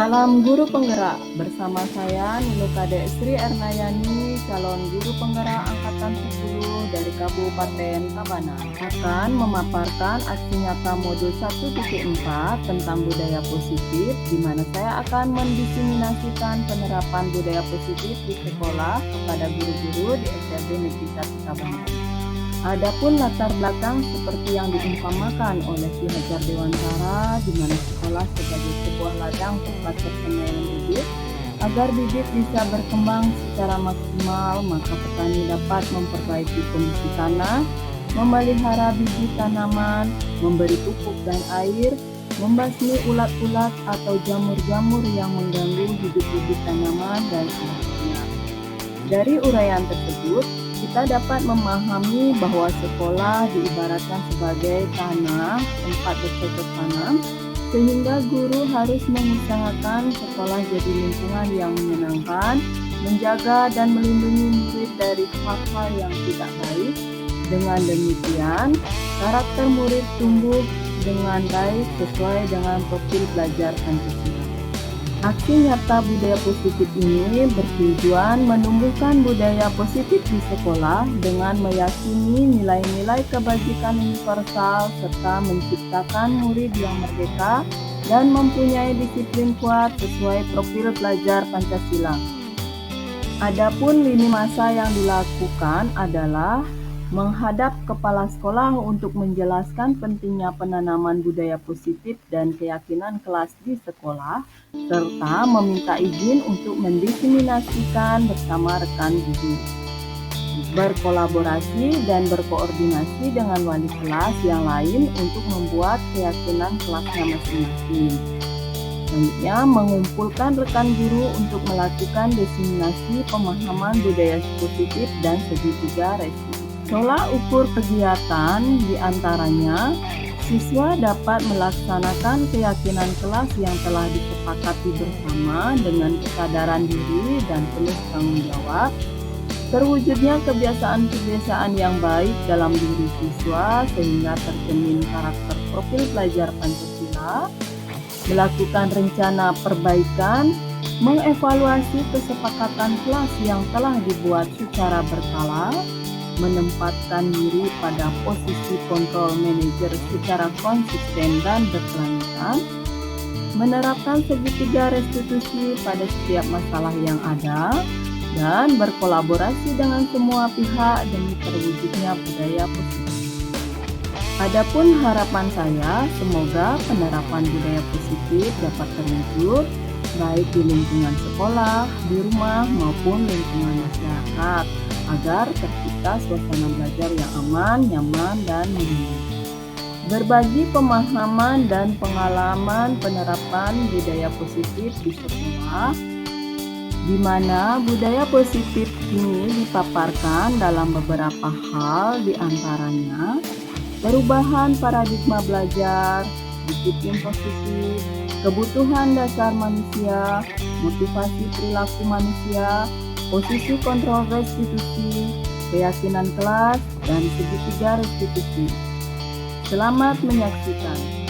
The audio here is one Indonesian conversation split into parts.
Salam Guru Penggerak, bersama saya Nilukade Sri Ernayani, calon Guru Penggerak Angkatan 10 dari Kabupaten Tabanan, akan memaparkan aksi nyata modul 1.4 tentang budaya positif, di mana saya akan mendiseminasikan penerapan budaya positif di sekolah kepada guru-guru di SLB Negeri 1 Tabanan. Adapun latar belakang seperti yang diumpamakan oleh Ki Hajar Dewantara, di mana sekolah sebagai sebuah ladang tempat persemaian bibit, agar bibit bisa berkembang secara maksimal, maka petani dapat memperbaiki kondisi tanah, memelihara bibit tanaman, memberi pupuk dan air, membasmi ulat-ulat atau jamur-jamur yang mengganggu hidup bibit tanaman, dan sebagainya. Dari uraian tersebut, kita dapat memahami bahwa sekolah diibaratkan sebagai tanah tempat bercocok tanam, sehingga guru harus mengusahakan sekolah jadi lingkungan yang menyenangkan, menjaga dan melindungi murid dari hal-hal yang tidak baik. Dengan demikian, karakter murid tumbuh dengan baik sesuai dengan profil belajar Pancasila. Aksi nyata budaya positif ini bertujuan menumbuhkan budaya positif di sekolah dengan meyakini nilai-nilai kebajikan universal serta menciptakan murid yang merdeka dan mempunyai disiplin kuat sesuai profil belajar Pancasila. Adapun lini masa yang dilakukan adalah menghadap kepala sekolah untuk menjelaskan pentingnya penanaman budaya positif dan keyakinan kelas di sekolah, serta meminta izin untuk mendiseminasikan bersama rekan guru. Berkolaborasi dan berkoordinasi dengan wali kelas yang lain untuk membuat keyakinan kelasnya masing-masing. Selanjutnya, mengumpulkan rekan guru untuk melakukan diseminasi pemahaman budaya positif dan segitiga restitusi. Tolak ukur kegiatan diantaranya, siswa dapat melaksanakan keyakinan kelas yang telah disepakati bersama dengan kesadaran diri dan penuh tanggung jawab, terwujudnya kebiasaan-kebiasaan yang baik dalam diri siswa sehingga tercermin karakter profil belajar Pancasila, melakukan rencana perbaikan, mengevaluasi kesepakatan kelas yang telah dibuat secara berkala, menempatkan diri pada posisi kontrol manajer secara konsisten dan berkelanjutan, menerapkan segitiga restitusi pada setiap masalah yang ada, dan berkolaborasi dengan semua pihak demi terwujudnya budaya positif. Adapun harapan saya, semoga penerapan budaya positif dapat terwujud baik di lingkungan sekolah, di rumah, maupun lingkungan masyarakat, agar tercipta suasana belajar yang aman, nyaman, dan menyenangkan. Berbagi pemahaman dan pengalaman penerapan budaya positif di sekolah, di mana budaya positif ini dipaparkan dalam beberapa hal, diantaranya perubahan paradigma belajar, disiplin positif, kebutuhan dasar manusia, motivasi perilaku manusia, posisi kontrol restitusi, keyakinan kelas, dan segitiga restitusi. Selamat menyaksikan.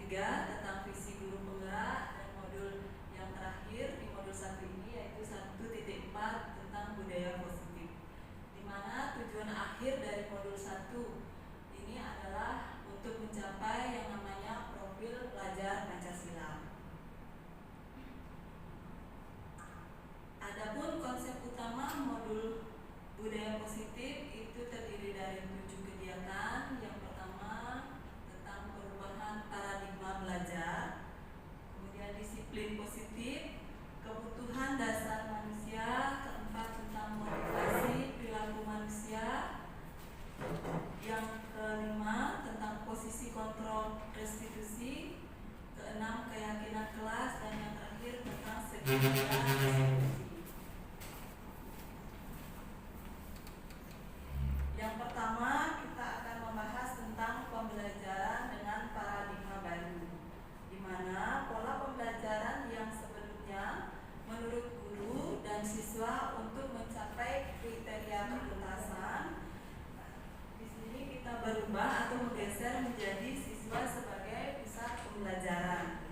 ketiga tentang visi guru penggerak, dan modul yang terakhir di modul 1 ini yaitu 1.4 tentang budaya positif, di mana tujuan akhir dari modul 1 ini adalah untuk mencapai yang namanya profil pelajar Pancasila. Adapun konsep utama modul budaya positif itu terdiri dari 7 kegiatan. Yang pertama tentang perubahan paradigma belajar, kemudian disiplin positif, kebutuhan dasar manusia, keempat tentang motivasi perilaku manusia, yang kelima tentang posisi kontrol restitusi, keenam keyakinan kelas, dan yang terakhir tentang segitiga restitusi. Yang pertama kita akan membahas tentang pembelajaran dengan paradigma baru, di mana pola pembelajaran yang sebelumnya menurut guru dan siswa untuk mencapai kriteria ketuntasan, di sini kita berubah atau menggeser menjadi siswa sebagai pusat pembelajaran,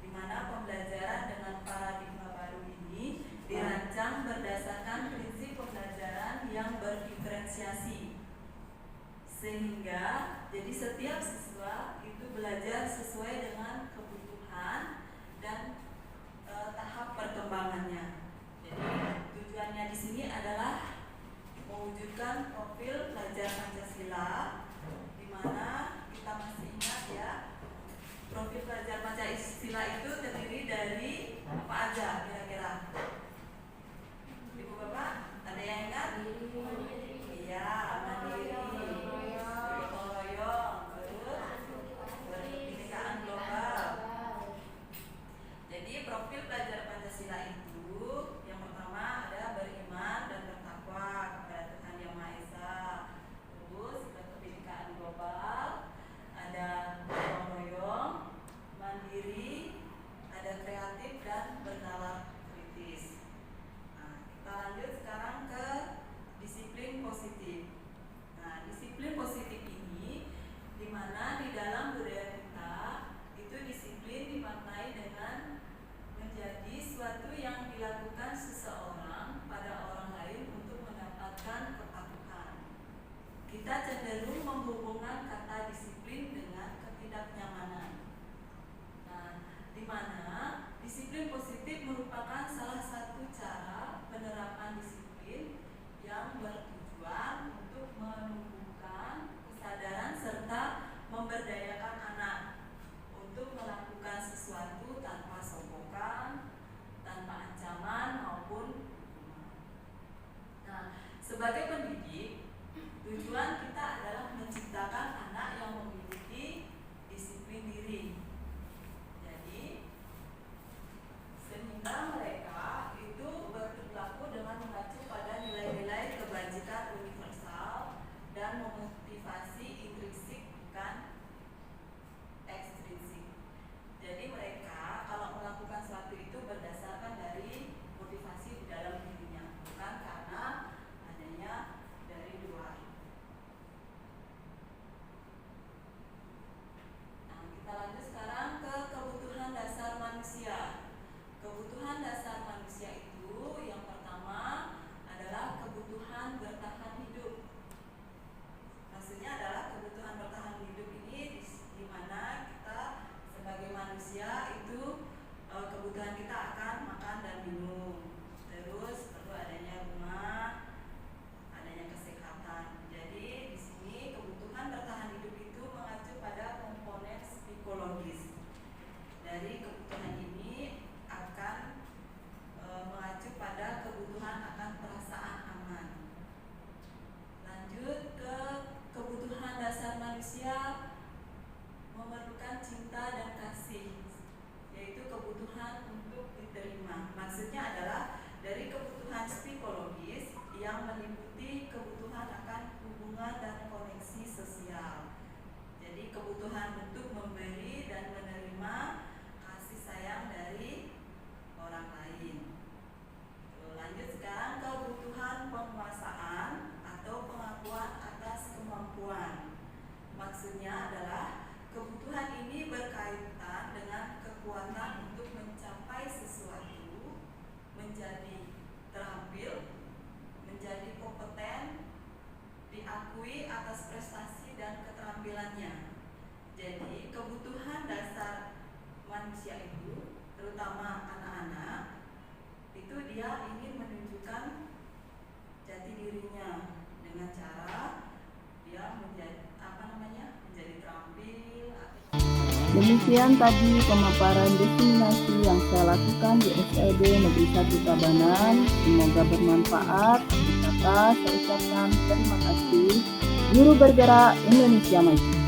di mana pembelajaran dengan paradigma baru ini dirancang berdasarkan prinsip pembelajaran yang berdiferensiasi, sehingga jadi setiap siswa itu belajar sesuai dengan kebutuhan dan tahap perkembangannya. Jadi tujuannya di sini adalah mewujudkan profil pelajar Pancasila, di mana kita masih ingat ya, profil pelajar Pancasila itu terdiri dari apa aja kira-kira? Ibu bapak ada yang ingat? Iya, mandiri, gotong royong, berkebinekaan global. Jadi profil pelajar Pancasila itu yang pertama ada beriman dan bertakwa kepada Tuhan Yang Maha Esa, terus berkebinekaan global, ada gotong royong, mandiri, Demikian tadi pemaparan diseminasi yang saya lakukan di SLB Negeri 1 Tabanan. Semoga bermanfaat. Akhir kata saya ucapkan terima kasih. Guru bergerak Indonesia Maju.